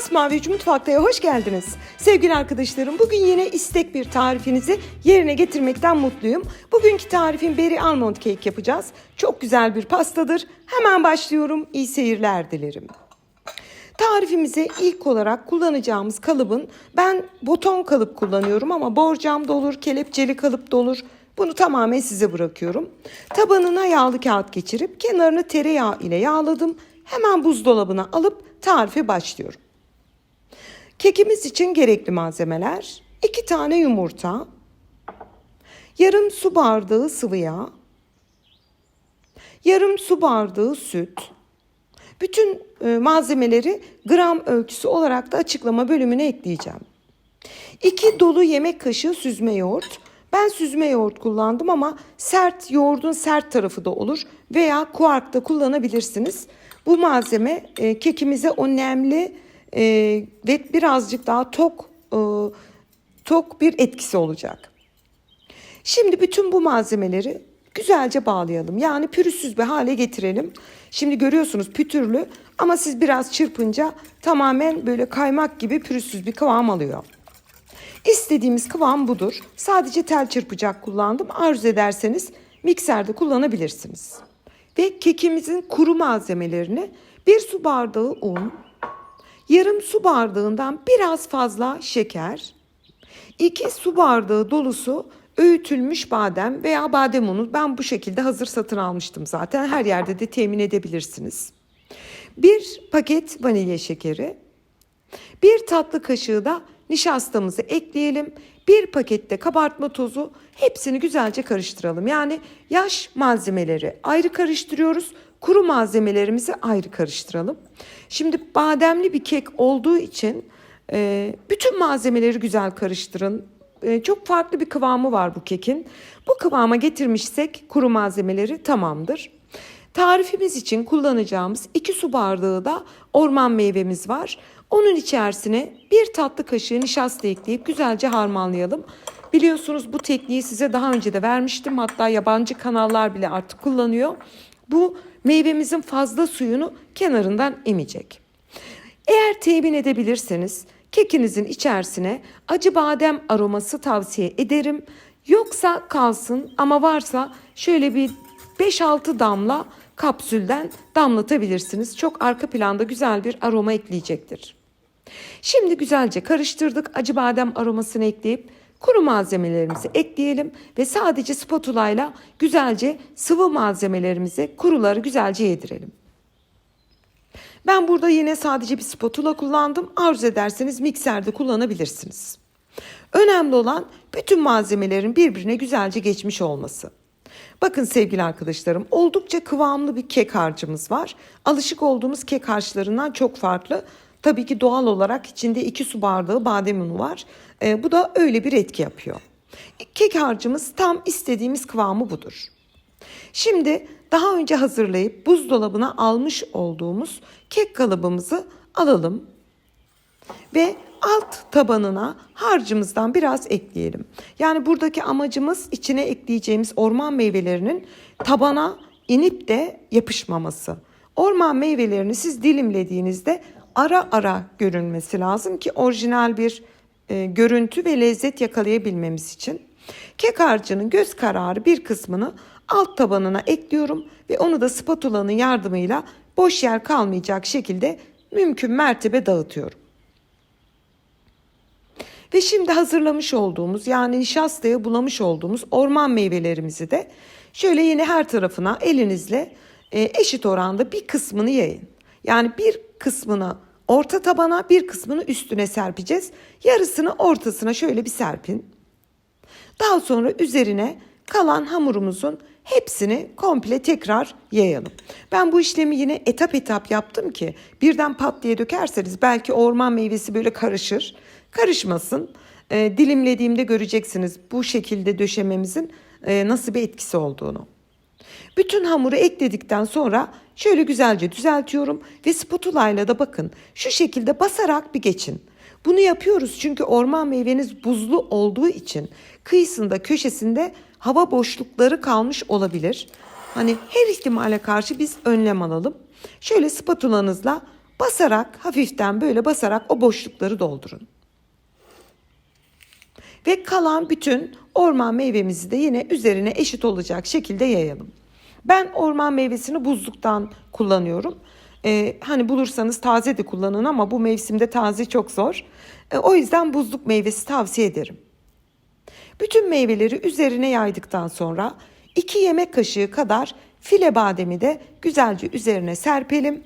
Masmavi Mutfakta'ya hoş geldiniz. Sevgili arkadaşlarım, bugün yine istek bir tarifinizi yerine getirmekten mutluyum. Bugünkü tarifim Berry Almond Cake yapacağız. Çok güzel bir pastadır. Hemen başlıyorum. İyi seyirler dilerim. Tarifimize ilk olarak kullanacağımız kalıbın, ben boton kalıp kullanıyorum ama borcam da olur, kelepçeli kalıp da olur. Bunu tamamen size bırakıyorum. Tabanına yağlı kağıt geçirip kenarını tereyağı ile yağladım. Hemen buzdolabına alıp tarife başlıyorum. Kekimiz için gerekli malzemeler: 2 tane yumurta, yarım su bardağı sıvı yağ, yarım su bardağı süt. Bütün malzemeleri gram ölçüsü olarak da açıklama bölümüne ekleyeceğim. 2 dolu yemek kaşığı süzme yoğurt. Ben süzme yoğurt kullandım ama sert yoğurdun sert tarafı da olur veya kuark da kullanabilirsiniz. Bu malzeme kekimize o nemli ve birazcık daha tok bir etkisi olacak. Şimdi bütün bu malzemeleri güzelce bağlayalım. Yani pürüzsüz bir hale getirelim. Şimdi görüyorsunuz pütürlü ama siz biraz çırpınca tamamen böyle kaymak gibi pürüzsüz bir kıvam alıyor. İstediğimiz kıvam budur. Sadece tel çırpacak kullandım. Arzu ederseniz mikserde kullanabilirsiniz. Ve kekimizin kuru malzemelerini 1 su bardağı un, yarım su bardağından biraz fazla şeker, 2 su bardağı dolusu öğütülmüş badem veya badem unu. Ben bu şekilde hazır satın almıştım zaten. Her yerde de temin edebilirsiniz. 1 paket vanilya şekeri, 1 tatlı kaşığı da nişastamızı ekleyelim. 1 pakette kabartma tozu. Hepsini güzelce karıştıralım. Yani yaş malzemeleri ayrı karıştırıyoruz. Kuru malzemelerimizi ayrı karıştıralım. Şimdi bademli bir kek olduğu için bütün malzemeleri güzel karıştırın. Çok farklı bir kıvamı var bu kekin. Bu kıvama getirmişsek kuru malzemeleri tamamdır. Tarifimiz için kullanacağımız 2 su bardağı da orman meyvemiz var. Onun içerisine 1 tatlı kaşığı nişasta ekleyip güzelce harmanlayalım. Biliyorsunuz bu tekniği size daha önce de vermiştim. Hatta yabancı kanallar bile artık kullanıyor. Bu meyvemizin fazla suyunu kenarından emecek. Eğer temin edebilirseniz kekinizin içerisine acı badem aroması tavsiye ederim. Yoksa kalsın ama varsa şöyle bir 5-6 damla kapsülden damlatabilirsiniz. Çok arka planda güzel bir aroma ekleyecektir. Şimdi güzelce karıştırdık. Acı badem aromasını ekleyip kuru malzemelerimizi ekleyelim ve sadece spatula ile güzelce sıvı malzemelerimizi, kuruları güzelce yedirelim. Ben burada yine sadece bir spatula kullandım. Arzu ederseniz mikserde kullanabilirsiniz. Önemli olan bütün malzemelerin birbirine güzelce geçmiş olması. Bakın sevgili arkadaşlarım, oldukça kıvamlı bir kek harcımız var. Alışık olduğumuz kek harçlarından çok farklı. Tabii ki doğal olarak içinde 2 su bardağı badem unu var. Bu da öyle bir etki yapıyor. Kek harcımız tam istediğimiz kıvamı budur. Şimdi daha önce hazırlayıp buzdolabına almış olduğumuz kek kalıbımızı alalım ve alt tabanına harcımızdan biraz ekleyelim. Yani buradaki amacımız içine ekleyeceğimiz orman meyvelerinin tabana inip de yapışmaması. Orman meyvelerini siz dilimlediğinizde ara ara görünmesi lazım ki orijinal bir görüntü ve lezzet yakalayabilmemiz için. Kek harcının göz kararı bir kısmını alt tabanına ekliyorum ve onu da spatulanın yardımıyla boş yer kalmayacak şekilde mümkün mertebe dağıtıyorum. Ve şimdi hazırlamış olduğumuz, yani nişastaya bulamış olduğumuz orman meyvelerimizi de şöyle yine her tarafına elinizle eşit oranda bir kısmını yayın. Yani bir kısmını orta tabana, bir kısmını üstüne serpeceğiz. Yarısını ortasına şöyle bir serpin. Daha sonra üzerine kalan hamurumuzun hepsini komple tekrar yayalım. Ben bu işlemi yine etap etap yaptım ki birden pat diye dökerseniz belki orman meyvesi böyle karışır. Karışmasın. Dilimlediğimde göreceksiniz bu şekilde döşememizin nasıl bir etkisi olduğunu. Bütün hamuru ekledikten sonra şöyle güzelce düzeltiyorum ve spatula ile de bakın şu şekilde basarak bir geçin. Bunu yapıyoruz çünkü orman meyveniz buzlu olduğu için kıyısında, köşesinde hava boşlukları kalmış olabilir. Hani her ihtimale karşı biz önlem alalım. Şöyle spatulanızla Basarak, hafiften böyle basarak o boşlukları doldurun. Ve kalan bütün orman meyvemizi de yine üzerine eşit olacak şekilde yayalım. Ben orman meyvesini buzluktan kullanıyorum. Hani bulursanız taze de kullanın ama bu mevsimde taze çok zor. O yüzden buzluk meyvesi tavsiye ederim. Bütün meyveleri üzerine yaydıktan sonra 2 yemek kaşığı kadar file bademi de güzelce üzerine serpelim.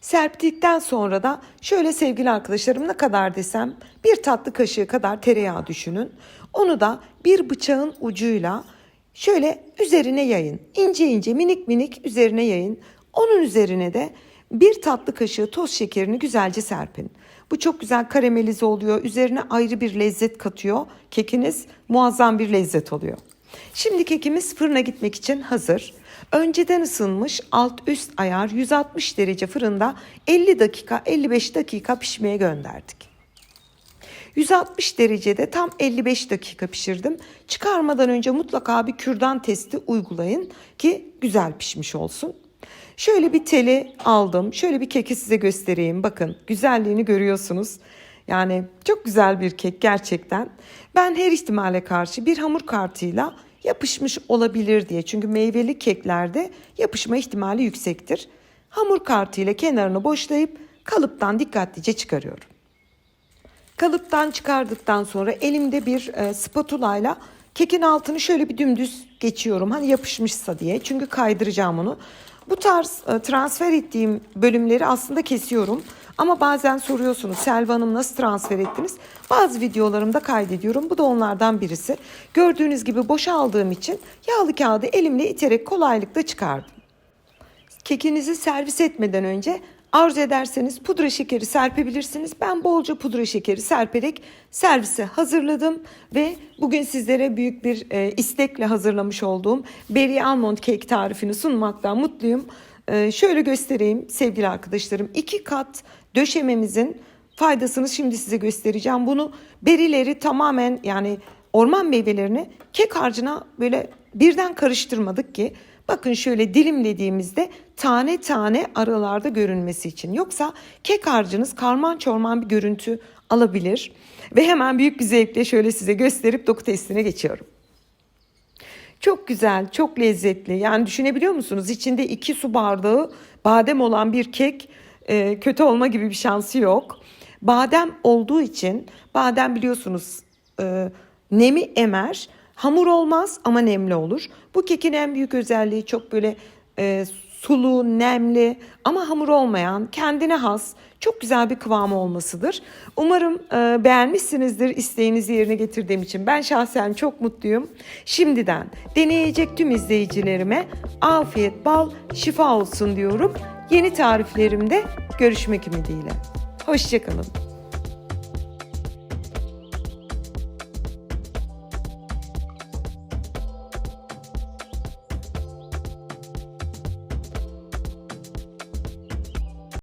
Serptikten sonra da şöyle sevgili arkadaşlarım, ne kadar desem 1 tatlı kaşığı kadar tereyağı düşünün. Onu da bir bıçağın ucuyla şöyle üzerine yayın. İnce ince minik minik üzerine yayın. Onun üzerine de 1 tatlı kaşığı toz şekerini güzelce serpin. Bu çok güzel karamelize oluyor. Üzerine ayrı bir lezzet katıyor. Kekiniz muazzam bir lezzet oluyor. Şimdi kekimiz fırına gitmek için hazır. Önceden ısınmış alt üst ayar 160 derece fırında 50 dakika 55 dakika pişmeye gönderdik. 160 derecede tam 55 dakika pişirdim. Çıkarmadan önce mutlaka bir kürdan testi uygulayın ki güzel pişmiş olsun. Şöyle bir teli aldım. Şöyle bir keki size göstereyim. Bakın güzelliğini görüyorsunuz. Yani çok güzel bir kek gerçekten. Ben her ihtimale karşı bir hamur kartıyla yapışmış olabilir diye. Çünkü meyveli keklerde yapışma ihtimali yüksektir. Hamur kartıyla kenarını boşlayıp kalıptan dikkatlice çıkarıyorum. Kalıptan çıkardıktan sonra elimde bir spatulayla kekin altını şöyle bir dümdüz geçiyorum. Hani yapışmışsa diye. Çünkü kaydıracağım onu. Bu tarz transfer ettiğim bölümleri aslında kesiyorum. Ama bazen soruyorsunuz, Selva Hanım nasıl transfer ettiniz? Bazı videolarımda kaydediyorum. Bu da onlardan birisi. Gördüğünüz gibi boşaldığım için yağlı kağıdı elimle iterek kolaylıkla çıkardım. Kekinizi servis etmeden önce arzu ederseniz pudra şekeri serpebilirsiniz. Ben bolca pudra şekeri serperek servise hazırladım ve bugün sizlere büyük bir istekle hazırlamış olduğum Berry Almond Cake tarifini sunmaktan mutluyum. Şöyle göstereyim sevgili arkadaşlarım. 2 kat döşememizin faydasını şimdi size göstereceğim. Bunu berileri tamamen, yani orman meyvelerini kek harcına böyle birden karıştırmadık ki bakın şöyle dilimlediğimizde tane tane aralarda görünmesi için. Yoksa kek harcınız karman çorman bir görüntü alabilir. Ve hemen büyük bir zevkle şöyle size gösterip doku testine geçiyorum. Çok güzel, çok lezzetli. Yani düşünebiliyor musunuz? İçinde 2 su bardağı badem olan bir kek kötü olma gibi bir şansı yok. Badem olduğu için, badem biliyorsunuz nemi emer. Hamur olmaz ama nemli olur. Bu kekin en büyük özelliği çok böyle sulu, nemli ama hamur olmayan, kendine has, çok güzel bir kıvamı olmasıdır. Umarım beğenmişsinizdir isteğinizi yerine getirdiğim için. Ben şahsen çok mutluyum. Şimdiden deneyecek tüm izleyicilerime afiyet, bal, şifa olsun diyorum. Yeni tariflerimde görüşmek ümidiyle. Hoşça kalın.